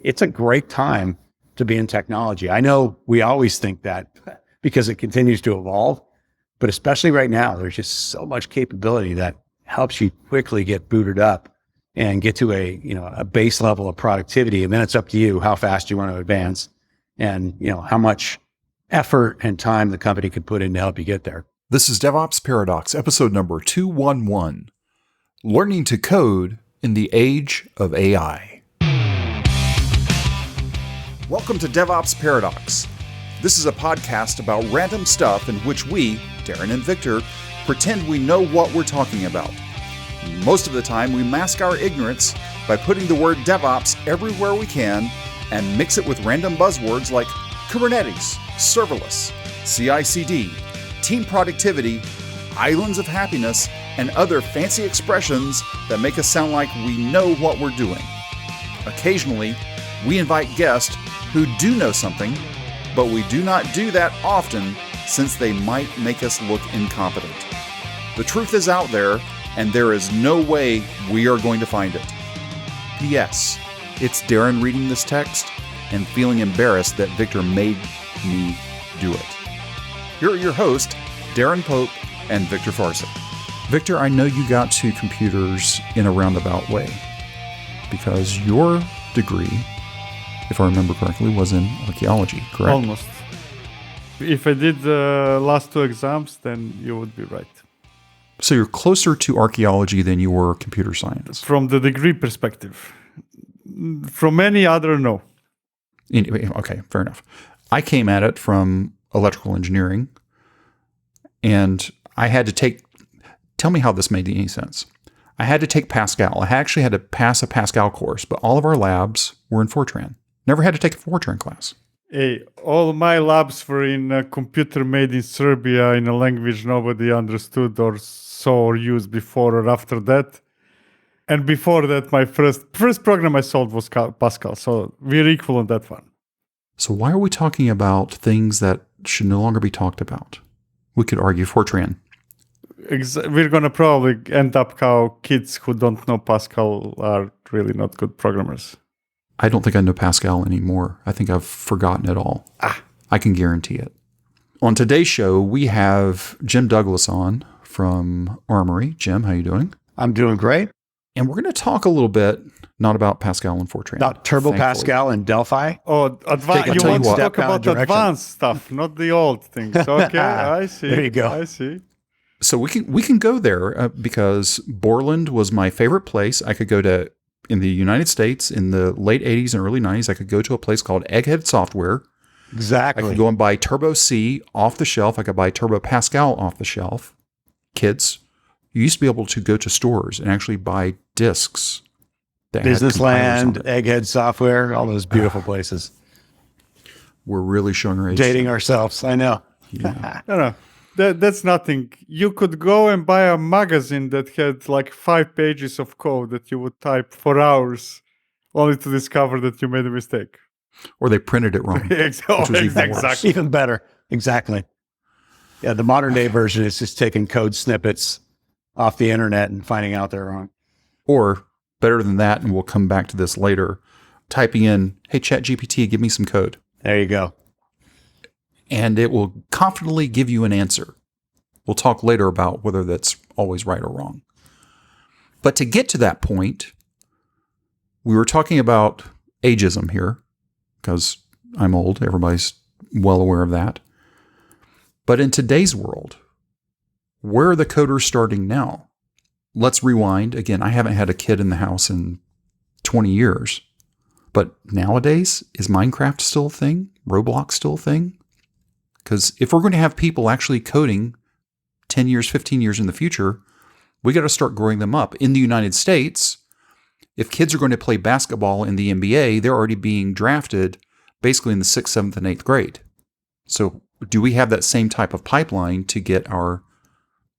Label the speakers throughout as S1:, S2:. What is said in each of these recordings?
S1: it's a great time to be in technology. I know we always think that because it continues to evolve, but especially right now, there's just so much capability that helps you quickly get booted up and get to a base level of productivity. And then it's up to you how fast you want to advance and, how much effort and time the company could put in to help you get there.
S2: This is DevOps Paradox, episode number 211, Learning to Code in the Age of AI. Welcome to DevOps Paradox. This is a podcast about random stuff in which we, Darren and Victor, pretend we know what we're talking about. Most of the time, we mask our ignorance by putting the word DevOps everywhere we can and mix it with random buzzwords like Kubernetes, serverless, CI/CD, team productivity, islands of happiness, and other fancy expressions that make us sound like we know what we're doing. Occasionally, we invite guests who do know something, but we do not do that often since they might make us look incompetent. The truth is out there, and there is no way we are going to find it. P.S. It's Darren reading this text and feeling embarrassed that Victor made me do it. Here are your hosts, Darren Pope and Victor Farson. Victor, I know you got to computers in a roundabout way because your degree, if I remember correctly, was in archaeology, correct?
S3: Almost. If I did the last two exams, then you would be right.
S2: So you're closer to archaeology than you were computer science.
S3: From the degree perspective. From any other, no.
S2: Okay, fair enough. I came at it from electrical engineering, and I had to tell me how this made any sense. I had to take Pascal. I actually had to pass a Pascal course, but all of our labs were in Fortran. Never had to take a Fortran class.
S3: Hey, all my labs were in a computer made in Serbia in a language nobody understood or saw or used before or after that. And before that, my first program I solved was Pascal. So we're equal on that one.
S2: So why are we talking about things that should no longer be talked about? We could argue Fortran.
S3: We're going to probably end up how kids who don't know Pascal are really not good programmers.
S2: I don't think I know Pascal anymore. I think I've forgotten it all. I can guarantee it. On today's show, we have Jim Douglas on from Armory. Jim, how you doing?
S1: I'm doing great.
S2: And we're going to talk a little bit, not about Pascal and Fortran.
S1: About Turbo Pascal and Delphi?
S3: Oh, you want to talk about advanced stuff, not the old things. Okay, I see.
S1: There you go.
S3: I see.
S2: So we can go there because Borland was my favorite place. I could go to, in the United States, in the late 80s and early 90s, I could go to a place called Egghead Software.
S1: Exactly.
S2: I could go and buy Turbo C off the shelf. I could buy Turbo Pascal off the shelf. Kids, you used to be able to go to stores and actually buy discs.
S1: Businessland, Egghead Software, all those beautiful places.
S2: We're really showing our age.
S1: Dating ourselves, I know.
S2: Yeah.
S3: No. That's nothing. You could go and buy a magazine that had like 5 pages of code that you would type for hours only to discover that you made a mistake.
S2: Or they printed it wrong.
S3: Exactly.
S1: Even better. Exactly. Yeah, the modern day version is just taking code snippets off the internet and finding out they're wrong.
S2: Or better than that, and we'll come back to this later, typing in, hey, ChatGPT, give me some code.
S1: There you go.
S2: And it will confidently give you an answer. We'll talk later about whether that's always right or wrong. But to get to that point, we were talking about ageism here, because I'm old. Everybody's well aware of that. But in today's world, where are the coders starting now? Let's rewind. Again, I haven't had a kid in the house in 20 years. But nowadays, is Minecraft still a thing? Roblox still a thing? Because if we're going to have people actually coding 10 years, 15 years in the future, we got to start growing them up. In the United States, if kids are going to play basketball in the NBA, they're already being drafted basically in the 6th, 7th, and 8th grade. So do we have that same type of pipeline to get our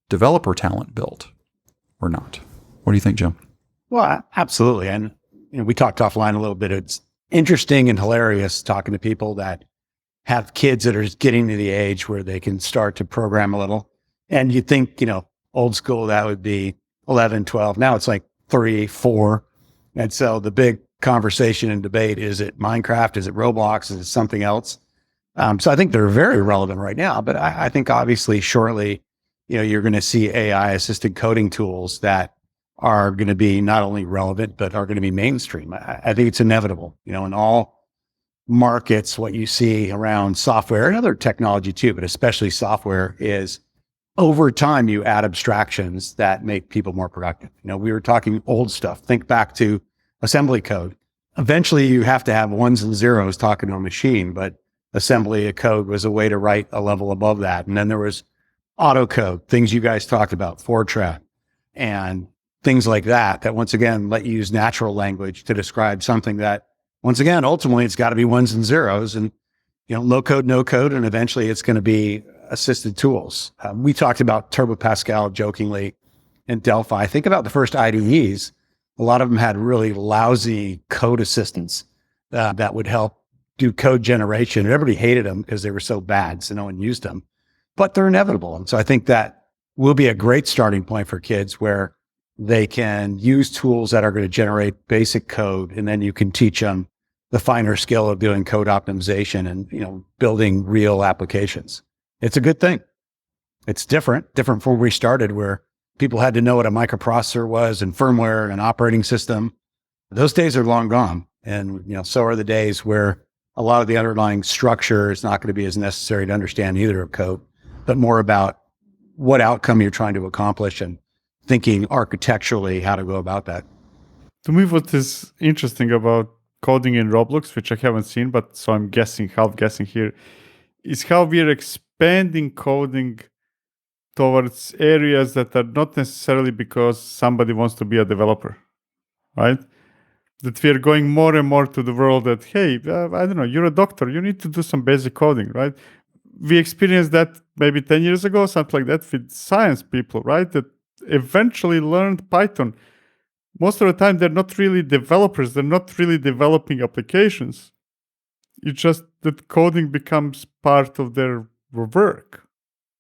S2: developer talent built or not? What do you think, Jim?
S1: Well, absolutely. And we talked offline a little bit. It's interesting and hilarious talking to people that have kids that are getting to the age where they can start to program a little. And you think, old school, that would be 11, 12. Now it's like 3, 4. And so the big conversation and debate. Is it Minecraft? Is it Roblox? Is it something else? So I think they're very relevant right now, but I think obviously shortly, you're going to see AI assisted coding tools that are going to be not only relevant, but are going to be mainstream. I think it's inevitable, in all markets, what you see around software and other technology too, but especially software is over time, you add abstractions that make people more productive. We were talking old stuff. Think back to assembly code. Eventually you have to have ones and zeros talking to a machine, but assembly code was a way to write a level above that. And then there was autocode, things you guys talked about, Fortran, and things like that once again, let you use natural language to describe something that, once again, ultimately it's got to be ones and zeros and, low code, no code, and eventually it's going to be assisted tools. We talked about Turbo Pascal jokingly in Delphi. Think about the first IDEs. A lot of them had really lousy code assistants that would help do code generation. And everybody hated them because they were so bad, so no one used them. But they're inevitable. And so I think that will be a great starting point for kids where they can use tools that are going to generate basic code, and then you can teach them the finer skill of doing code optimization and building real applications. It's a good thing. It's different from where we started, where people had to know what a microprocessor was and firmware and operating system. Those days are long gone. And, so are the days where a lot of the underlying structure is not going to be as necessary to understand either of code, but more about what outcome you're trying to accomplish and thinking architecturally how to go about that.
S3: To me, what is interesting about coding in Roblox, which I haven't seen, but so I'm half guessing here, is how we're expanding coding towards areas that are not necessarily because somebody wants to be a developer, right? That we're going more and more to the world that, hey, I don't know, you're a doctor, you need to do some basic coding, right? We experienced that maybe 10 years ago, something like that, with science people, right? That eventually learned Python. Most of the time, they're not really developers. They're not really developing applications. It's just that coding becomes part of their work.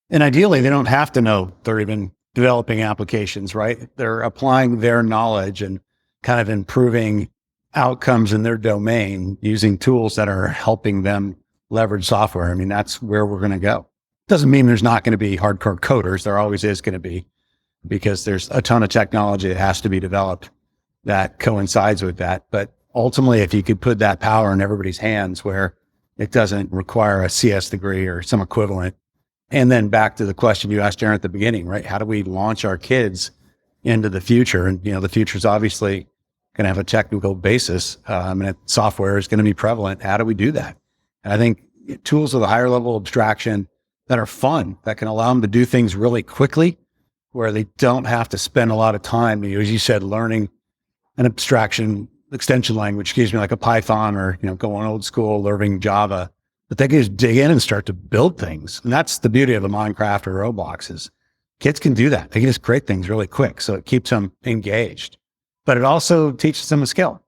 S1: And ideally, they don't have to know they're even developing applications, right? They're applying their knowledge and kind of improving outcomes in their domain using tools that are helping them leverage software. I mean, that's where we're going to go. Doesn't mean there's not going to be hardcore coders. There always is going to be, because there's a ton of technology that has to be developed that coincides with that. But ultimately, if you could put that power in everybody's hands where it doesn't require a CS degree or some equivalent. And then back to the question you asked, Darren, at the beginning, right? How do we launch our kids into the future? And, the future is obviously going to have a technical basis, and software is going to be prevalent. How do we do that? And I think tools with a higher level of abstraction that are fun, that can allow them to do things really quickly, where they don't have to spend a lot of time, as you said, learning an abstraction extension language, like a Python or, going old school, learning Java, but they can just dig in and start to build things. And that's the beauty of a Minecraft or Roblox is kids can do that. They can just create things really quick. So it keeps them engaged, but it also teaches them a skill.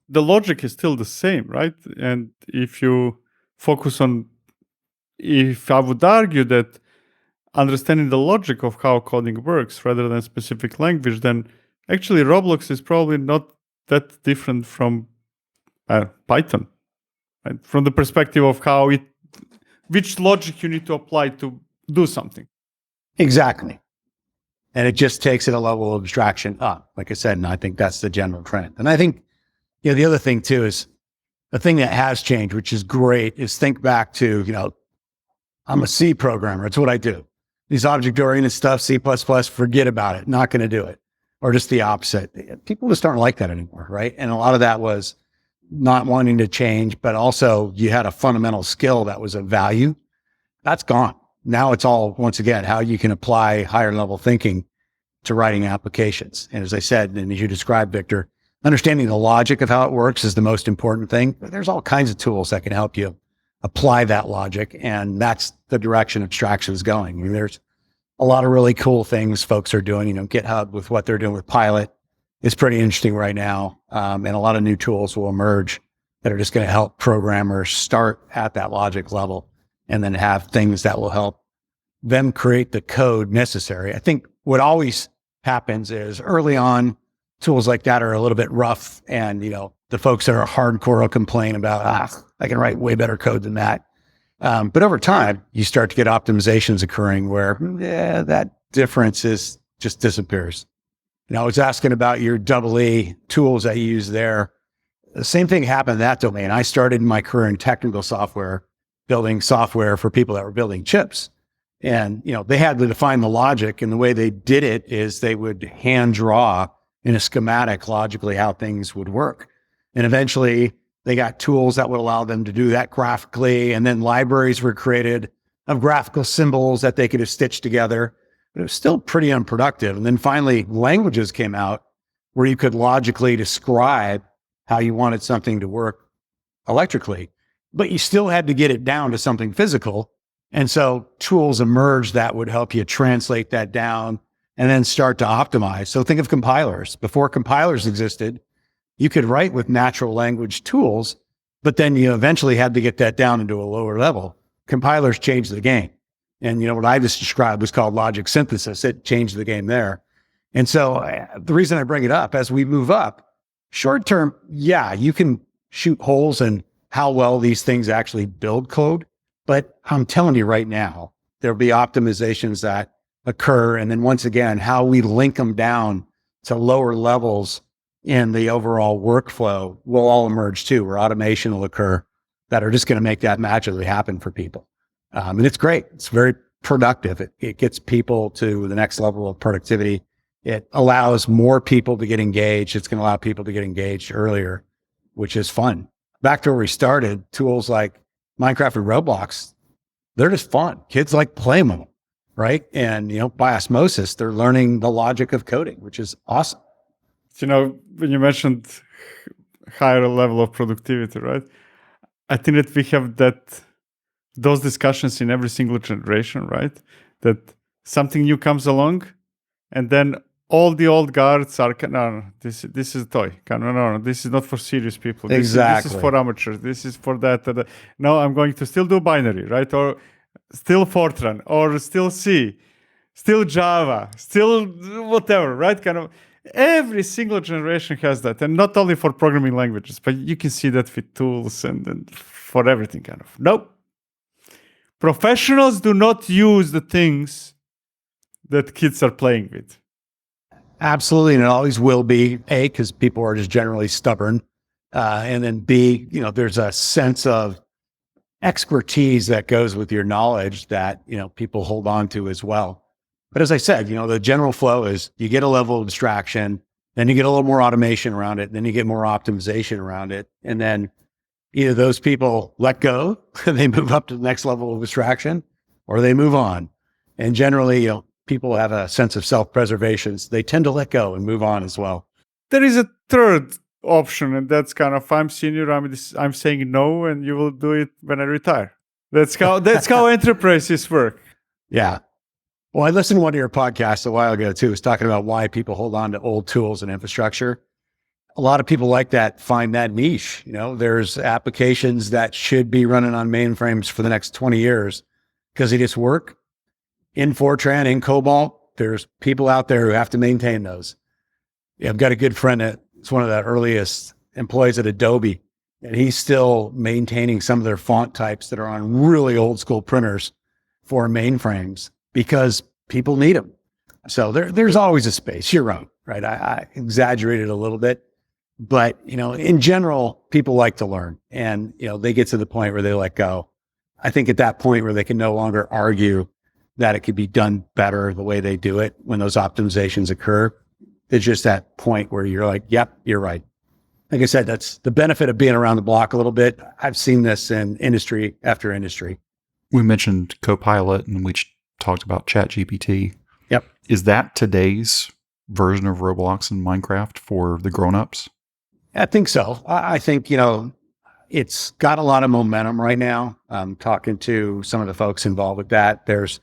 S3: The logic is still the same, right? And if you focus on, if I would argue that understanding the logic of how coding works rather than specific language, then actually Roblox is probably not that different from Python, right? From the perspective of which logic you need to apply to do something.
S1: Exactly. And it just takes it a level of abstraction up, like I said, and I think that's the general trend. And I think, the other thing too is the thing that has changed, which is great, is think back to, I'm a C programmer. It's what I do. These object-oriented stuff, C++, forget about it. Not going to do it. Or just the opposite. People just aren't like that anymore, right? And a lot of that was not wanting to change, but also you had a fundamental skill that was of value. That's gone. Now it's all, once again, how you can apply higher level thinking to writing applications. And as I said, and as you described, Victor, understanding the logic of how it works is the most important thing. But there's all kinds of tools that can help you apply that logic. And that's the direction abstraction is going. I mean, there's a lot of really cool things folks are doing. GitHub with what they're doing with Pilot is pretty interesting right now. And a lot of new tools will emerge that are just going to help programmers start at that logic level and then have things that will help them create the code necessary. I think what always happens is early on, tools like that are a little bit rough and, the folks that are hardcore will complain about, I can write way better code than that. But over time, you start to get optimizations occurring where that difference just disappears. I was asking about your EE tools that you use there. The same thing happened in that domain. I started my career in technical software, building software for people that were building chips. And, they had to define the logic, and the way they did it is they would hand draw in a schematic logically how things would work. And eventually they got tools that would allow them to do that graphically. And then libraries were created of graphical symbols that they could have stitched together, but it was still pretty unproductive. And then finally languages came out where you could logically describe how you wanted something to work electrically, but you still had to get it down to something physical. And so tools emerged that would help you translate that down and then start to optimize. So think of compilers. Before compilers existed, you could write with natural language tools, but then you eventually had to get that down into a lower level. Compilers changed the game. And what I just described was called logic synthesis. It changed the game there. And so the reason I bring it up, as we move up, short term, you can shoot holes in how well these things actually build code. But I'm telling you right now, there'll be optimizations that occur. And then once again, how we link them down to lower levels in the overall workflow will all emerge too, where automation will occur that are just going to make that magically happen for people. And it's great. It's very productive. It gets people to the next level of productivity. It allows more people to get engaged. It's going to allow people to get engaged earlier, which is fun. Back to where we started, tools like Minecraft and Roblox, they're just fun. Kids like playing with them, right? And, by osmosis, they're learning the logic of coding, which is awesome.
S3: When you mentioned higher level of productivity, right? I think that we have those discussions in every single generation, right? That something new comes along, and then all the old guards are, no, this is a toy. No, this is not for serious people.
S1: Exactly.
S3: This is for amateurs. This is for that. No, I'm going to still do binary, right? Or still Fortran, or still C, still Java, still whatever, right? Every single generation has that. And not only for programming languages, but you can see that with tools and for everything Nope. Professionals do not use the things that kids are playing with.
S1: Absolutely. And it always will be, A, because people are just generally stubborn. And then B, there's a sense of expertise that goes with your knowledge that, people hold on to as well. But as I said, the general flow is you get a level of abstraction, then you get a little more automation around it, then you get more optimization around it. And then either those people let go and they move up to the next level of abstraction, or they move on. And generally, people have a sense of self-preservation. So they tend to let go and move on as well.
S3: There is a third option, and that's I'm senior, I'm saying no, and you will do it when I retire. That's how enterprises work.
S1: Yeah. Well, I listened to one of your podcasts a while ago too. It was talking about why people hold on to old tools and infrastructure. A lot of people like that find that niche. There's applications that should be running on mainframes for the next 20 years because they just work. In Fortran, in COBOL, there's people out there who have to maintain those. I've got a good friend that's one of the earliest employees at Adobe, and he's still maintaining some of their font types that are on really old school printers for mainframes because people need them. So there's always a space. You're right? I exaggerated a little bit, but in general, people like to learn, and they get to the point where they let go. I think at that point where they can no longer argue that it could be done better the way they do it when those optimizations occur. It's just that point where you're like, yep, you're right. Like I said, that's the benefit of being around the block a little bit. I've seen this in industry after industry.
S4: We mentioned Copilot and we talked about ChatGPT.
S1: Yep.
S4: Is that today's version of Roblox and Minecraft for the grown-ups?
S1: I think so. I think, it's got a lot of momentum right now. I'm talking to some of the folks involved with that. There's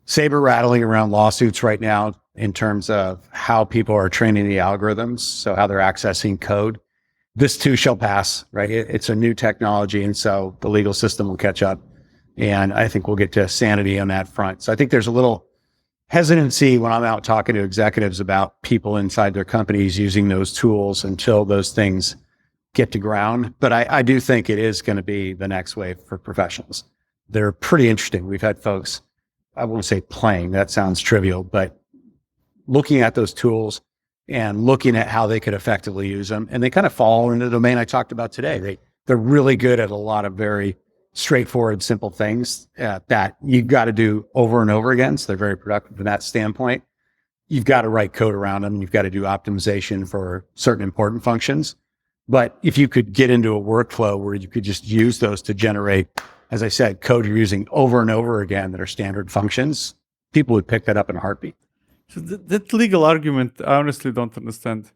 S1: saber rattling around lawsuits right now in terms of how people are training the algorithms, so how they're accessing code. This too shall pass, right? It's a new technology, and so the legal system will catch up. And I think we'll get to sanity on that front. So I think there's a little hesitancy when I'm out talking to executives about people inside their companies using those tools until those things get to ground. But I do think it is going to be the next wave for professionals. They're pretty interesting. We've had folks, I won't say playing, that sounds trivial, but looking at those tools and looking at how they could effectively use them. And they kind of fall into the domain I talked about today. They're really good at a lot of very straightforward, simple things that you've got to do over and over again. So they're very productive from that standpoint. You've got to write code around them. You've got to do optimization for certain important functions. But if you could get into a workflow where you could just use those to generate, as I said, code you're using over and over again that are standard functions, people would pick that up in a heartbeat.
S3: So that legal argument, I honestly don't understand.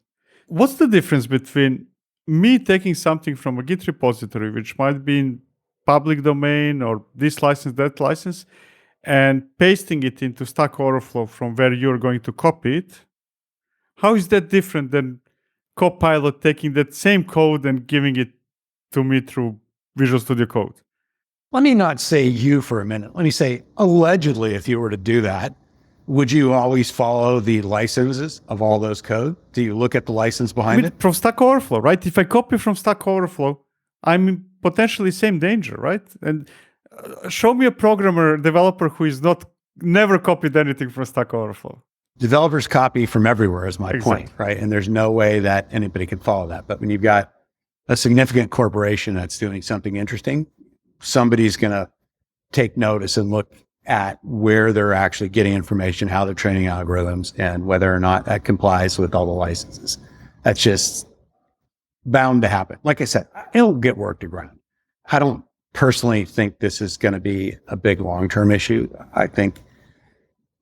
S3: What's the difference between me taking something from a Git repository, which might be in public domain or this license, that license, and pasting it into Stack Overflow from where you're going to copy it? How is that different than Copilot taking that same code and giving it to me through Visual Studio Code?
S1: Let me not say you for a minute. Let me say, allegedly, if you were to do that, would you always follow the licenses of all those code? Do you look at the license behind it?
S3: From Stack Overflow, right? If I copy from Stack Overflow, I'm in potentially same danger, right? And show me a developer who is never copied anything from Stack Overflow.
S1: Developers copy from everywhere is my point, right? And there's no way that anybody can follow that. But when you've got a significant corporation that's doing something interesting, somebody's going to take notice and look at where they're actually getting information, how they're training algorithms, and whether or not that complies with all the licenses. That's just bound to happen. Like I said, it'll get worked around. I don't personally think this is going to be a big long-term issue. I think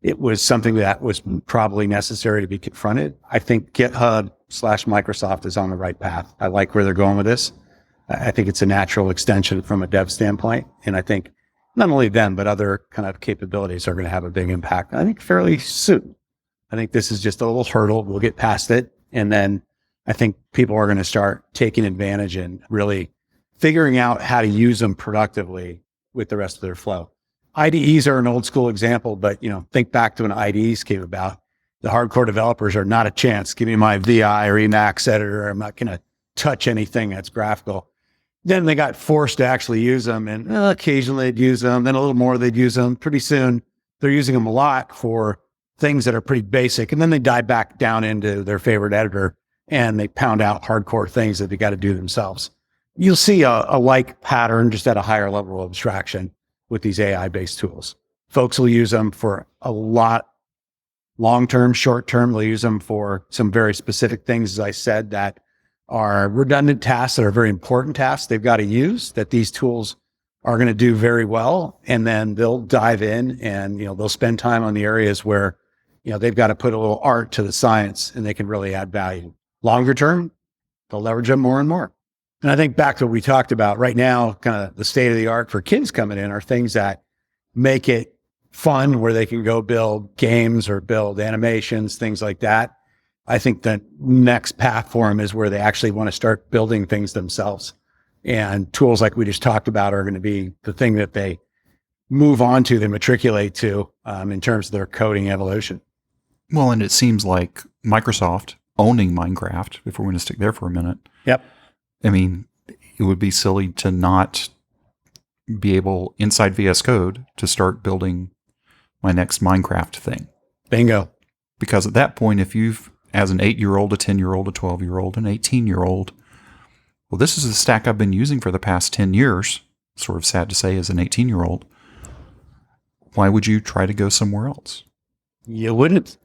S1: it was something that was probably necessary to be confronted. I think GitHub/Microsoft is on the right path. I like where they're going with this. I think it's a natural extension from a dev standpoint. And I think not only them, but other kind of capabilities are going to have a big impact. I think fairly soon. I think this is just a little hurdle. We'll get past it. And then I think people are going to start taking advantage and really figuring out how to use them productively with the rest of their flow. IDEs are an old school example, but think back to when IDEs came about. The hardcore developers are not a chance. Give me my VI or Emacs editor. I'm not going to touch anything that's graphical. Then they got forced to actually use them, and occasionally they'd use them. Then a little more they'd use them. Pretty soon they're using them a lot for things that are pretty basic. And then they dive back down into their favorite editor and they pound out hardcore things that they got to do themselves. You'll see a like pattern just at a higher level of abstraction with these AI-based tools. Folks will use them for a lot, long-term, short-term. They'll use them for some very specific things, as I said, that are redundant tasks that are very important tasks they've got to use, that these tools are going to do very well. And then they'll dive in and, they'll spend time on the areas where, they've got to put a little art to the science and they can really add value. Longer term, they'll leverage them more and more. And I think back to what we talked about right now, kind of the state of the art for kids coming in are things that make it fun, where they can go build games or build animations, things like that. I think the next path for them is where they actually want to start building things themselves. And tools like we just talked about are going to be the thing that they move on to, they matriculate to in terms of their coding evolution.
S4: Well, and it seems like Microsoft owning Minecraft, if we're going to stick there for a minute.
S1: Yep.
S4: I mean, it would be silly to not be able, inside VS Code, to start building my next Minecraft thing.
S1: Bingo.
S4: Because at that point, if you've, as an 8-year-old, a 10-year-old, a 12-year-old, an 18-year-old, well, this is the stack I've been using for the past 10 years, sort of sad to say as an 18-year-old, why would you try to go somewhere else?
S1: You wouldn't.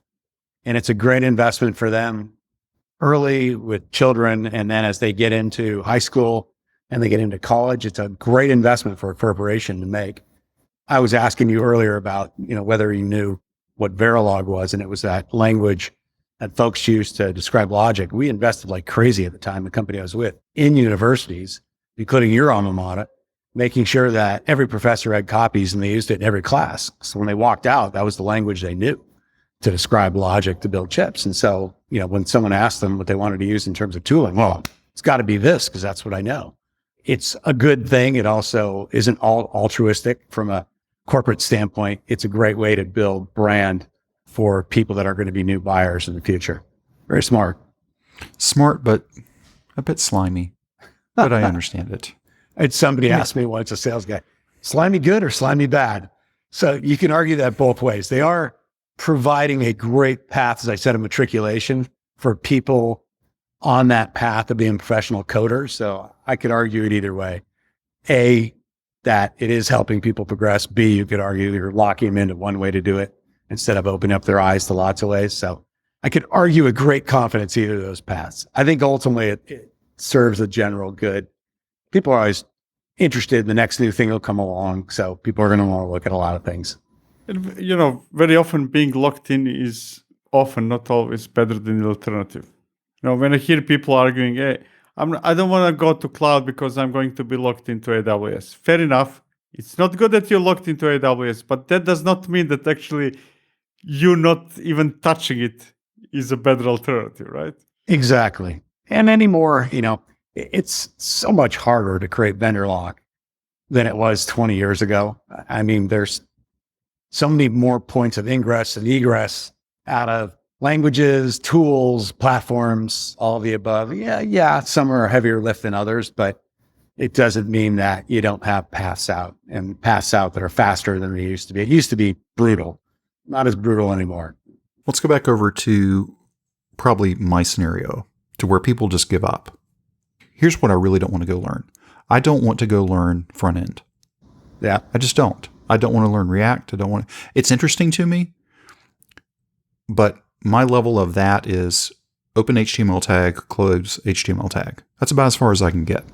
S1: And it's a great investment for them early with children. And then as they get into high school and they get into college, it's a great investment for a corporation to make. I was asking you earlier about, whether you knew what Verilog was, and it was that language that folks use to describe logic. We invested like crazy at the time, the company I was with, in universities, including your alma mater, making sure that every professor had copies and they used it in every class. So when they walked out, that was the language they knew to describe logic to build chips. And so, when someone asked them what they wanted to use in terms of tooling, well, it's got to be this because that's what I know. It's a good thing. It also isn't all altruistic from a corporate standpoint. It's a great way to build brand for people that are going to be new buyers in the future. Very smart.
S4: Smart, but a bit slimy. but I understand it.
S1: And somebody asked me once, a sales guy, slimy good or slimy bad? So you can argue that both ways. They are providing a great path, as I said, of matriculation for people on that path of being professional coders. So I could argue it either way. A, that it is helping people progress. B, you could argue you're locking them into one way to do it instead of opening up their eyes to lots of ways. So I could argue with great confidence either of those paths. I think ultimately it serves a general good. People are always interested in the next new thing will come along. So people are going to want to look at a lot of things.
S3: And, very often being locked in is often, not always, better than the alternative. When I hear people arguing, hey, I don't want to go to cloud because I'm going to be locked into AWS. Fair enough. It's not good that you're locked into AWS, but that does not mean that actually you not even touching it is a better alternative, right?
S1: Exactly. And anymore, it's so much harder to create vendor lock than it was 20 years ago. I mean, there's so many more points of ingress and egress out of languages, tools, platforms, all of the above. Yeah, some are heavier lift than others, but it doesn't mean that you don't have paths out and paths out that are faster than they used to be. It used to be brutal, not as brutal anymore.
S4: Let's go back over to probably my scenario, to where people just give up. Here's what I really don't want to go learn. I don't want to go learn front end.
S1: Yeah.
S4: I just don't. I don't want to learn React. It's interesting to me, but my level of that is open HTML tag, close HTML tag. That's about as far as I can get.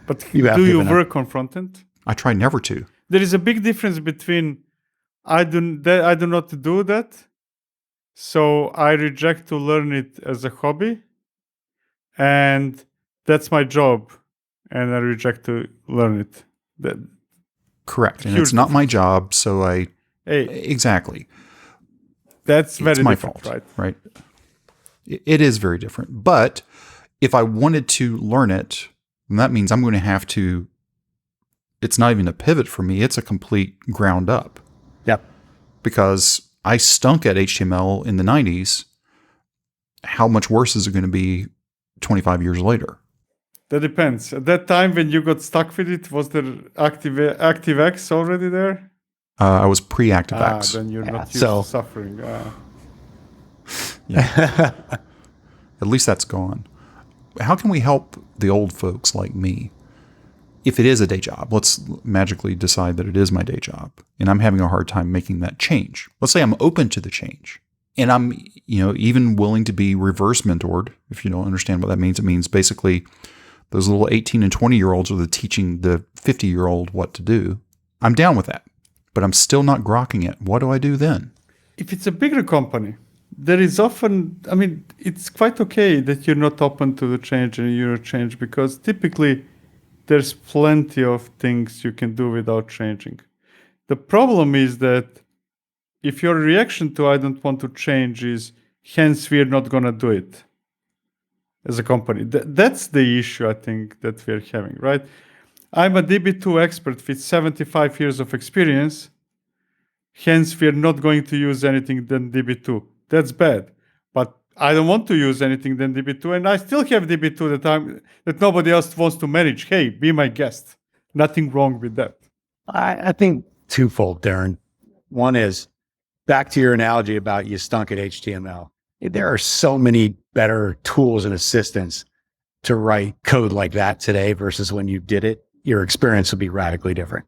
S3: But do you work on front end?
S4: I try never to.
S3: There is a big difference between I do not do that, so I reject to learn it as a hobby, and that's my job, and I reject to learn it.
S4: Correct. And it's not my job, so exactly.
S3: That's very
S4: it's my
S3: different,
S4: fault, right? It is very different. But if I wanted to learn it, then that means I'm going to have to, it's not even a pivot for me. It's a complete ground up.
S1: Yep.
S4: Because I stunk at HTML in the 90s. How much worse is it going to be 25 years later?
S3: That depends. At that time when you got stuck with it, was there ActiveX already there?
S4: I was pre-ActiveX.
S3: Then you're not used to suffering.
S4: Yeah. At least that's gone. How can we help the old folks like me? If it is a day job, let's magically decide that it is my day job, and I'm having a hard time making that change. Let's say I'm open to the change, and I'm, even willing to be reverse mentored. If you don't understand what that means, it means basically those little 18 and 20-year-olds are teaching the 50-year-old what to do. I'm down with that, but I'm still not grokking it. What do I do then?
S3: If it's a bigger company, there is often, it's quite okay that you're not open to the change and you're change, because typically there's plenty of things you can do without changing. The problem is that if your reaction to I don't want to change is, hence we're not going to do it as a company, that's the issue I think that we're having, right? I'm a DB2 expert with 75 years of experience, hence we're not going to use anything than DB2. That's bad. But I don't want to use anything than DB2, and I still have DB2 that nobody else wants to manage. Hey, be my guest. Nothing wrong with that.
S1: I think twofold, Darren. One is back to your analogy about you stunk at HTML. There are so many better tools and assistants to write code like that today versus when you did it. Your experience will be radically different.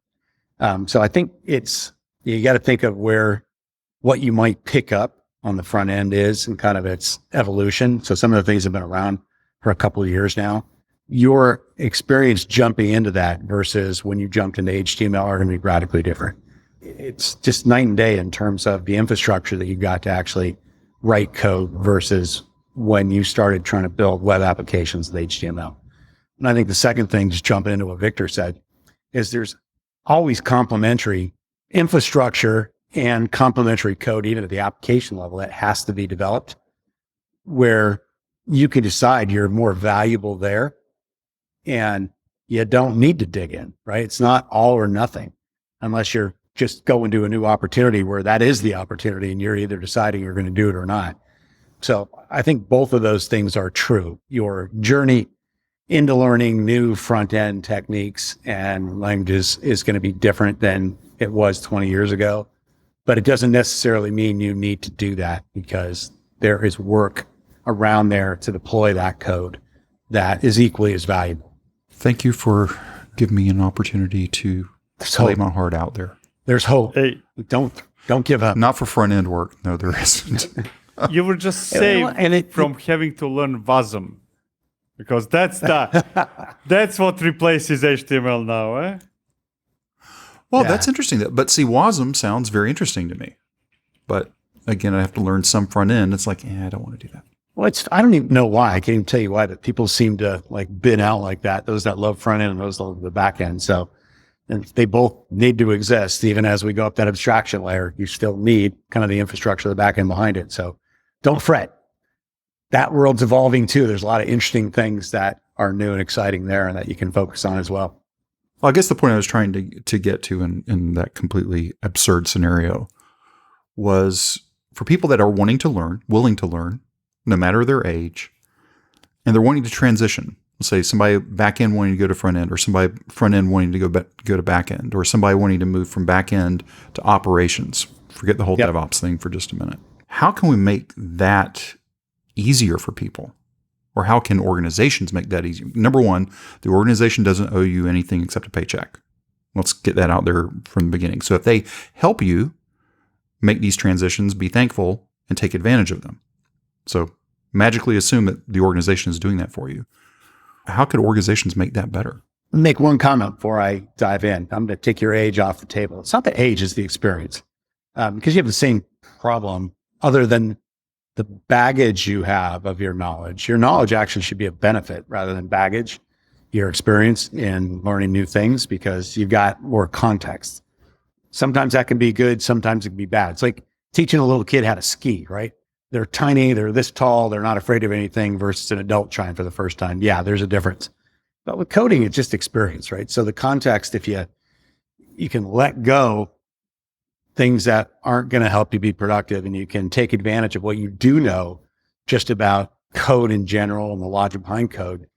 S1: So I think you got to think of what you might pick up on the front end is and kind of its evolution. So some of the things have been around for a couple of years now. Your experience jumping into that versus when you jumped into HTML are going to be radically different. It's just night and day in terms of the infrastructure that you got to actually write code versus when you started trying to build web applications with HTML. And I think the second thing, just jumping into what Victor said, is there's always complementary infrastructure and complementary code, even at the application level, that has to be developed, where you can decide you're more valuable there and you don't need to dig in, right? It's not all or nothing unless you're just going to a new opportunity where that is the opportunity and you're either deciding you're going to do it or not. So I think both of those things are true. Your journey into learning new front end techniques and languages is going to be different than it was 20 years ago. But it doesn't necessarily mean you need to do that, because there is work around there to deploy that code that is equally as valuable.
S4: Thank you for giving me an opportunity to lay my heart out there.
S1: There's hope.
S3: Hey,
S1: Don't give up.
S4: Not for front end work. No, there isn't.
S3: you were just saved from having to learn WASM, because that's what replaces HTML now, eh?
S4: Well,
S1: Yeah.
S4: that's interesting. But see, WASM sounds very interesting to me. But again, I have to learn some front end. It's like, I don't want to do that.
S1: Well, I don't even know why. I can't even tell you why, but people seem to like bin out like that. Those that love front end and those that love the back end. So, and they both need to exist. Even as we go up that abstraction layer, you still need kind of the infrastructure, the back end behind it. So don't fret. That world's evolving too. There's a lot of interesting things that are new and exciting there and that you can focus on as well.
S4: Well, I guess the point I was trying to get to in that completely absurd scenario was for people that are wanting to learn, willing to learn, no matter their age, and they're wanting to transition. Let's say somebody back end wanting to go to front end, or somebody front end wanting to go to back end, or somebody wanting to move from back end to operations. Forget the whole
S1: Yep.
S4: DevOps thing for just a minute. How can we make that easier for people? Or how can organizations make that easier? Number one, the organization doesn't owe you anything except a paycheck. Let's get that out there from the beginning. So if they help you make these transitions, be thankful and take advantage of them. So magically assume that the organization is doing that for you. How could organizations make that better?
S1: Let me make one comment before I dive in. I'm going to take your age off the table. It's not the age, it's the experience. Because you have the same problem other than the baggage you have of your knowledge. Your knowledge actually should be a benefit rather than baggage. Your experience in learning new things, because you've got more context. Sometimes that can be good. Sometimes it can be bad. It's like teaching a little kid how to ski, right? They're tiny. They're this tall. They're not afraid of anything versus an adult trying for the first time. Yeah, there's a difference. But with coding, it's just experience, right? So the context, if you can let go things that aren't going to help you be productive, and you can take advantage of what you do know just about code in general and the logic behind code,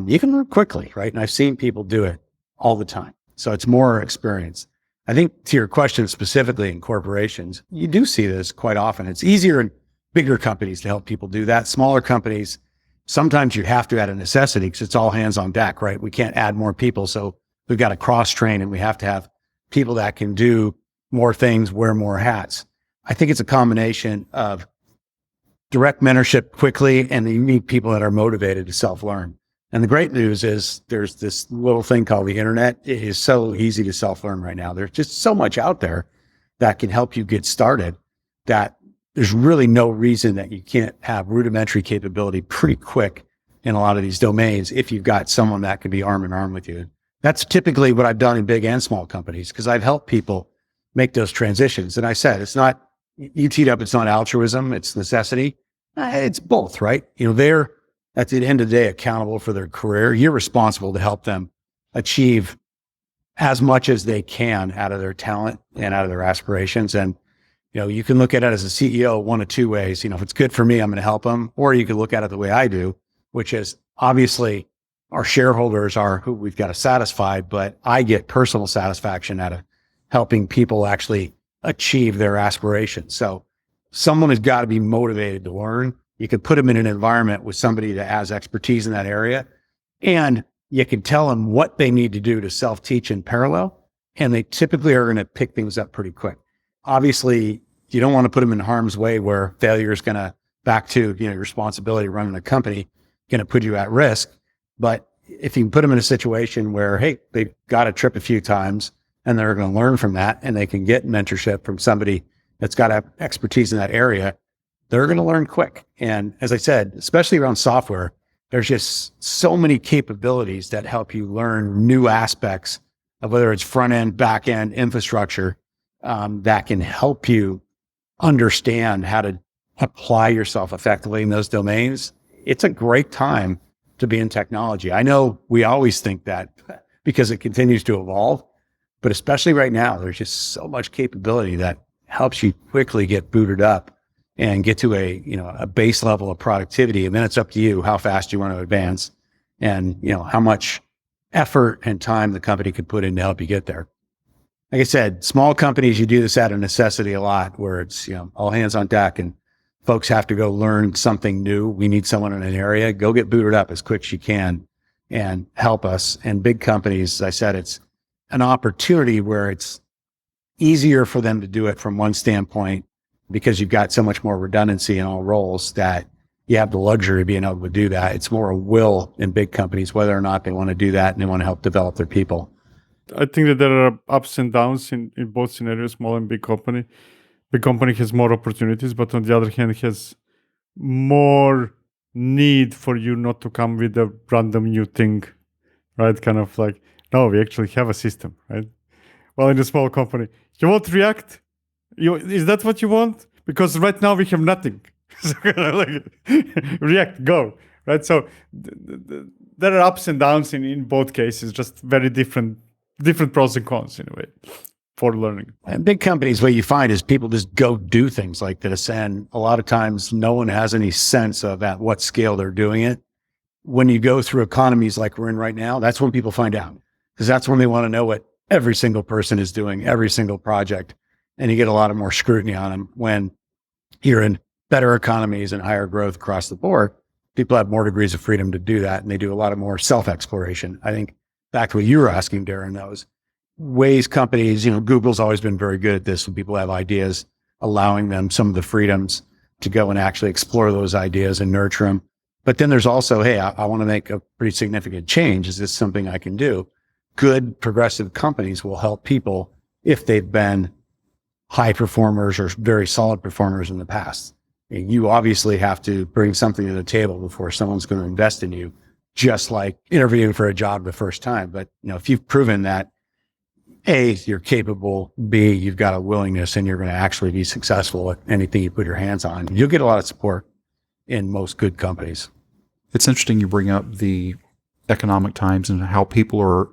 S1: you can learn quickly, right? And I've seen people do it all the time. So it's more experience. I think to your question specifically in corporations, you do see this quite often. It's easier in bigger companies to help people do that. Smaller companies, sometimes you have to add a necessity because it's all hands on deck, right? We can't add more people. So we've got to cross train, and we have to have people that can do more things, wear more hats. I think it's a combination of direct mentorship quickly, and you need people that are motivated to self-learn. And the great news is there's this little thing called the internet. It is so easy to self-learn right now. There's just so much out there that can help you get started that there's really no reason that you can't have rudimentary capability pretty quick in a lot of these domains if you've got someone that can be arm in arm with you. That's typically what I've done in big and small companies, because I've helped people make those transitions. And I said, it's not, you teed up, it's not altruism, it's necessity. It's both, right? They're at the end of the day accountable for their career. You're responsible to help them achieve as much as they can out of their talent and out of their aspirations. And, you can look at it as a CEO one of two ways. If it's good for me, I'm going to help them. Or you can look at it the way I do, which is obviously our shareholders are who we've got to satisfy, but I get personal satisfaction out of helping people actually achieve their aspirations. So someone has got to be motivated to learn. You can put them in an environment with somebody that has expertise in that area, and you can tell them what they need to do to self-teach in parallel, and they typically are going to pick things up pretty quick. Obviously, you don't want to put them in harm's way where failure is going to, back to your responsibility running a company, going to put you at risk. But if you can put them in a situation where, hey, they've got to trip a few times and they're going to learn from that, and they can get mentorship from somebody that's got expertise in that area, they're going to learn quick. And as I said, especially around software, there's just so many capabilities that help you learn new aspects of whether it's front end, back end, infrastructure, that can help you understand how to apply yourself effectively in those domains. It's a great time to be in technology. I know we always think that because it continues to evolve, but especially right now, there's just so much capability that helps you quickly get booted up and get to a base level of productivity. And then it's up to you how fast you want to advance and, how much effort and time the company could put in to help you get there. Like I said, small companies, you do this out of necessity a lot, where it's, all hands on deck and folks have to go learn something new. We need someone in an area, go get booted up as quick as you can and help us. And big companies, as I said, it's an opportunity where it's easier for them to do it from one standpoint, because you've got so much more redundancy in all roles that you have the luxury of being able to do that. It's more a will in big companies, whether or not they want to do that and they want to help develop their people.
S3: I think that there are ups and downs in both scenarios, small and big company. Big company has more opportunities, but on the other hand, has more need for you not to come with a random new thing, right? Kind of like, no, we actually have a system, right? Well, in a small company, you want React? Is that what you want? Because right now we have nothing. So like, React, go, right? So there are ups and downs in both cases, just very different pros and cons in a way for learning.
S1: And big companies, what you find is people just go do things like this. And a lot of times no one has any sense of at what scale they're doing it. When you go through economies like we're in right now, that's when people find out, because that's when they want to know what every single person is doing, every single project. And you get a lot of more scrutiny on them. When you're in better economies and higher growth across the board, people have more degrees of freedom to do that. And they do a lot of more self-exploration. I think back to what you were asking, Darren, those ways companies, Google's always been very good at this when people have ideas, allowing them some of the freedoms to go and actually explore those ideas and nurture them. But then there's also, hey, I want to make a pretty significant change. Is this something I can do? Good progressive companies will help people if they've been high performers or very solid performers in the past. And you obviously have to bring something to the table before someone's going to invest in you, just like interviewing for a job the first time. But, if you've proven that A, you're capable, B, you've got a willingness and you're going to actually be successful at anything you put your hands on, you'll get a lot of support in most good companies.
S4: It's interesting you bring up the economic times and how people are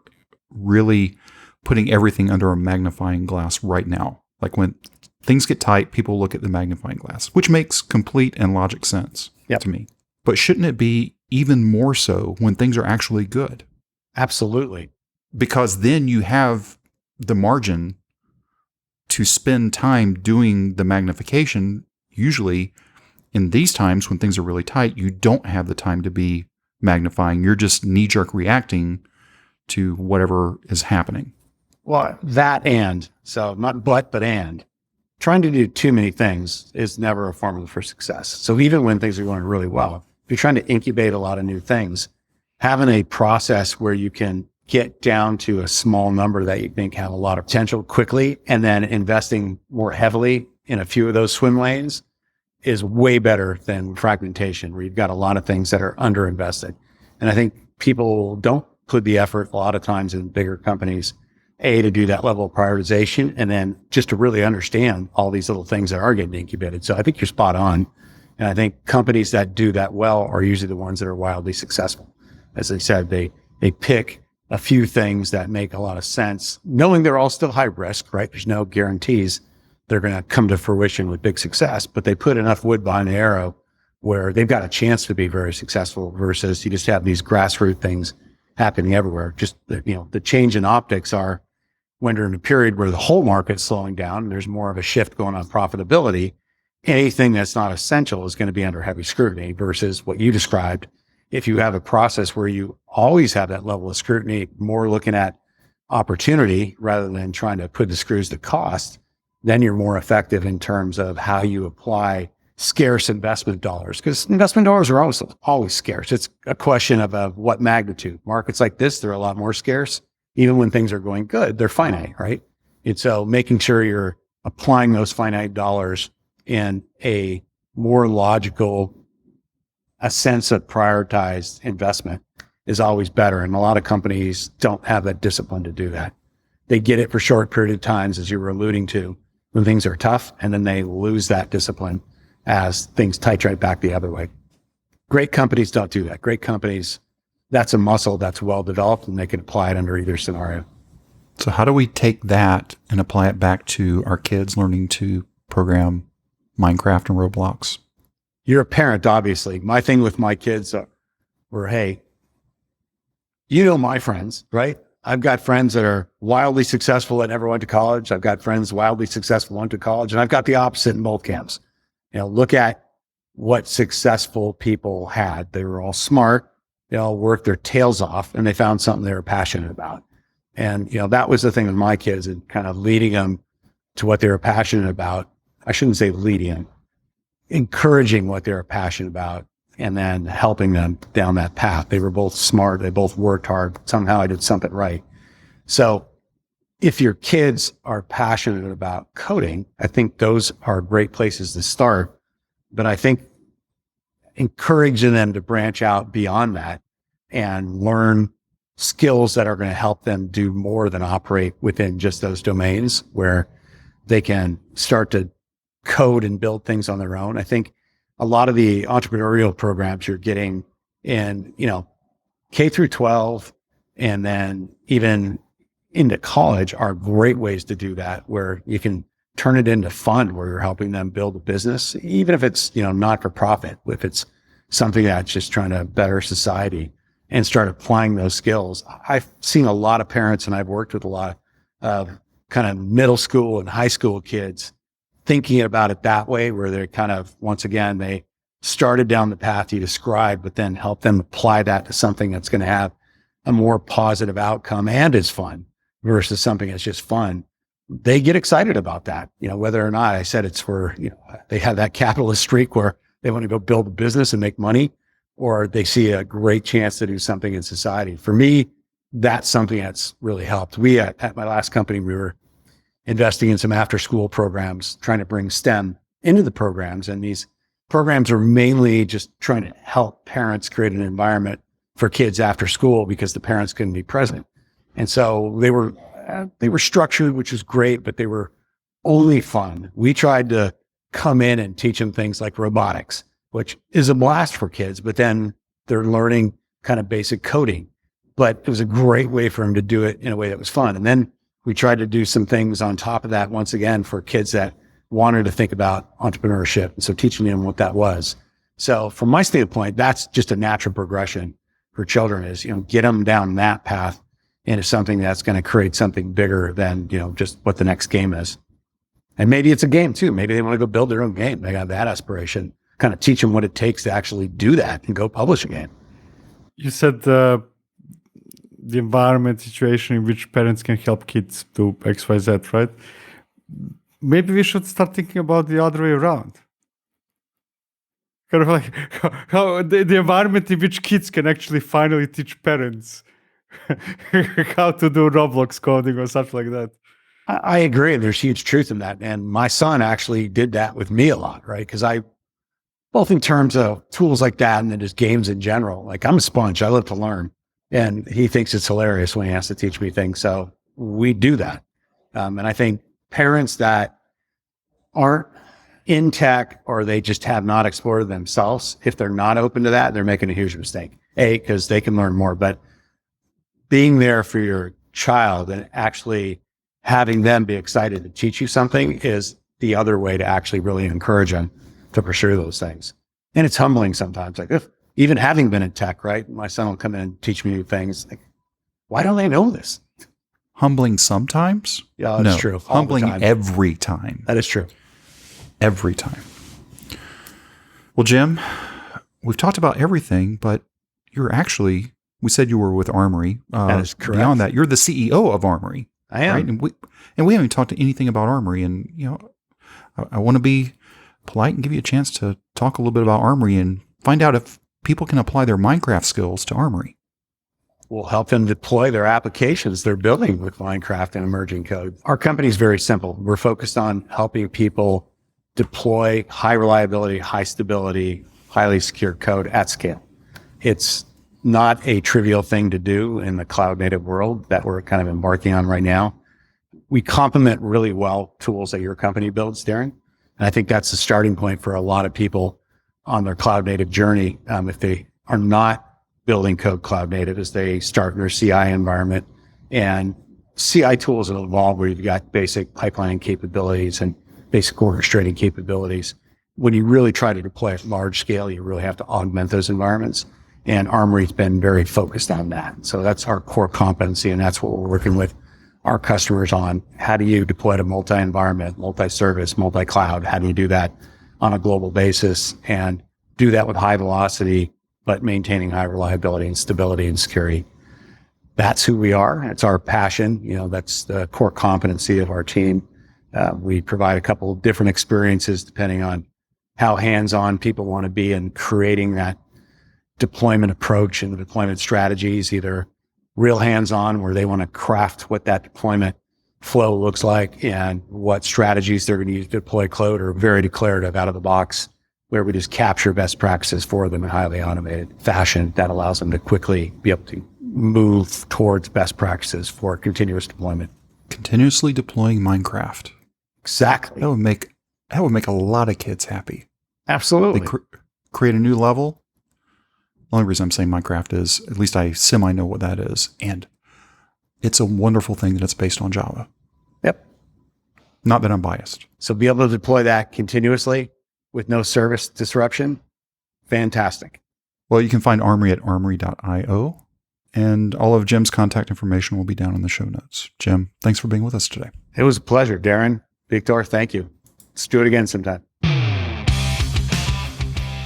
S4: really putting everything under a magnifying glass right now. Like when things get tight, people look at the magnifying glass, which makes complete and logic sense to me. But shouldn't it be even more so when things are actually good?
S1: Absolutely.
S4: Because then you have the margin to spend time doing the magnification. Usually in these times when things are really tight, you don't have the time to be magnifying. You're just knee-jerk reacting to whatever is happening.
S1: Well, not but and. Trying to do too many things is never a formula for success. So even when things are going really well, if you're trying to incubate a lot of new things, having a process where you can get down to a small number that you think have a lot of potential quickly, and then investing more heavily in a few of those swim lanes is way better than fragmentation, where you've got a lot of things that are underinvested. And I think people don't put the effort a lot of times in bigger companies, to do that level of prioritization, and then just to really understand all these little things that are getting incubated. So I think you're spot on. And I think companies that do that well are usually the ones that are wildly successful. As I said, they pick a few things that make a lot of sense, knowing they're all still high risk, right? There's no guarantees they're going to come to fruition with big success, but they put enough wood behind the arrow where they've got a chance to be very successful, versus you just have these grassroots things happening everywhere. Just the change in optics are when you're in a period where the whole market's slowing down, there's more of a shift going on profitability. Anything that's not essential is going to be under heavy scrutiny, versus what you described. If you have a process where you always have that level of scrutiny, more looking at opportunity rather than trying to put the screws to cost, then you're more effective in terms of how you apply scarce investment dollars, because investment dollars are always scarce. It's a question of what magnitude. Markets like this, they're a lot more scarce. Even when things are going good, they're finite, right? And so making sure you're applying those finite dollars in a more logical, a sense of prioritized investment is always better. And a lot of companies don't have that discipline to do that. They get it for short period of times, as you were alluding to, when things are tough, and then they lose that discipline as things titrate back the other way. Great companies don't do that. Great companies, that's a muscle that's well developed, and they can apply it under either scenario.
S4: So how do we take that and apply it back to our kids learning to program Minecraft and Roblox?
S1: You're a parent, obviously. My thing with my kids were, hey, you know my friends, right? I've got friends that are wildly successful that never went to college. I've got friends wildly successful went to college, and I've got the opposite in both camps. Look at what successful people had. They were all smart. They all worked their tails off, and they found something they were passionate about. And, that was the thing with my kids, and kind of leading them to what they were passionate about. I shouldn't say leading them, encouraging what they were passionate about, and then helping them down that path. They were both smart. They both worked hard. Somehow I did something right. So if your kids are passionate about coding, I think those are great places to start. But I think encouraging them to branch out beyond that and learn skills that are going to help them do more than operate within just those domains where they can start to code and build things on their own. I think a lot of the entrepreneurial programs you're getting in, K through 12 and then even into college are great ways to do that, where you can turn it into fun, where you're helping them build a business, even if it's, not for profit, if it's something that's just trying to better society and start applying those skills. I've seen a lot of parents, and I've worked with a lot of kind of middle school and high school kids thinking about it that way, where they're kind of, once again, they started down the path you described, but then help them apply that to something that's going to have a more positive outcome and is fun versus something that's just fun. They get excited about that, whether or not I said it's for, they have that capitalist streak where they want to go build a business and make money, or they see a great chance to do something in society. For me, that's something that's really helped. We, at my last company, we were investing in some after school programs, trying to bring STEM into the programs. And these programs are mainly just trying to help parents create an environment for kids after school because the parents couldn't be present. And so they were structured, which was great, but they were only fun. We tried to come in and teach them things like robotics, which is a blast for kids, but then they're learning kind of basic coding. But it was a great way for them to do it in a way that was fun. And then we tried to do some things on top of that, once again, for kids that wanted to think about entrepreneurship. And so teaching them what that was. So from my standpoint, that's just a natural progression for children is, get them down that path into something that's going to create something bigger than, just what the next game is. And maybe it's a game too. Maybe they want to go build their own game. They got that aspiration. Kind of teach them what it takes to actually do that and go publish a game.
S3: You said the environment situation in which parents can help kids do X, Y, Z, right? Maybe we should start thinking about the other way around. Kind of like how the environment in which kids can actually finally teach parents how to do Roblox coding or something like that.
S1: I agree. There's huge truth in that. And my son actually did that with me a lot, right? Because both in terms of tools like that and then just games in general, like I'm a sponge. I love to learn. And he thinks it's hilarious when he has to teach me things. So we do that. And I think parents that aren't in tech or they just have not explored themselves, if they're not open to that, they're making a huge mistake. Because they can learn more. But being there for your child and actually having them be excited to teach you something is the other way to actually really encourage them to pursue those things. And it's humbling sometimes. Like even having been in tech, right? My son will come in and teach me things. Like, why don't they know this?
S4: Humbling sometimes?
S1: Yeah, that's true.
S4: Humbling every time.
S1: That is true.
S4: Every time. Well, Jim, we've talked about everything, but we said you were with Armory.
S1: That is correct.
S4: Beyond that, you're the CEO of Armory.
S1: I am.
S4: Right? And we haven't talked anything about Armory. And, I want to be polite and give you a chance to talk a little bit about Armory and find out if people can apply their Minecraft skills to Armory.
S1: We'll help them deploy their applications they're building with Minecraft and emerging code. Our company is very simple. We're focused on helping people deploy high reliability, high stability, highly secure code at scale. It's not a trivial thing to do in the cloud native world that we're kind of embarking on right now. We complement really well tools that your company builds, Darren. And I think that's the starting point for a lot of people on their cloud native journey. If they are not building code cloud native, as they start in their CI environment, and CI tools will evolve where you've got basic pipelining capabilities and basic orchestrating capabilities. When you really try to deploy at large scale, you really have to augment those environments. And Armory's been very focused on that. So that's our core competency, and that's what we're working with our customers on. How do you deploy to multi-environment, multi-service, multi-cloud? How do you do that on a global basis and do that with high velocity, but maintaining high reliability and stability and security? That's who we are. It's our passion. That's the core competency of our team. We provide a couple of different experiences depending on how hands-on people want to be in creating that deployment approach and the deployment strategies, either real hands-on where they want to craft what that deployment flow looks like and what strategies they're going to use to deploy code, or very declarative out of the box where we just capture best practices for them in a highly automated fashion that allows them to quickly be able to move towards best practices for continuous deployment.
S4: Continuously deploying Minecraft.
S1: Exactly.
S4: That would make a lot of kids happy.
S1: Absolutely.
S4: They create a new level. The only reason I'm saying Minecraft is at least I semi know what that is. And it's a wonderful thing that it's based on Java.
S1: Yep.
S4: Not that I'm biased.
S1: So be able to deploy that continuously with no service disruption. Fantastic.
S4: Well, you can find Armory at armory.io. And all of Jim's contact information will be down in the show notes. Jim, thanks for being with us today.
S1: It was a pleasure, Darren. Victor, thank you. Let's do it again sometime.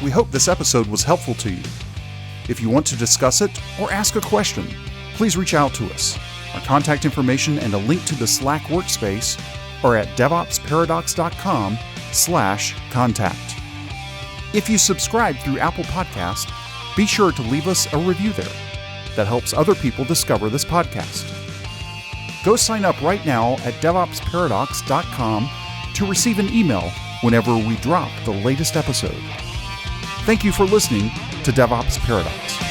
S2: We hope this episode was helpful to you. If you want to discuss it or ask a question, please reach out to us. Our contact information and a link to the Slack workspace are at devopsparadox.com/contact. If you subscribe through Apple Podcast, be sure to leave us a review there. That helps other people discover this podcast. Go sign up right now at devopsparadox.com to receive an email whenever we drop the latest episode. Thank you for listening to DevOps Paradox.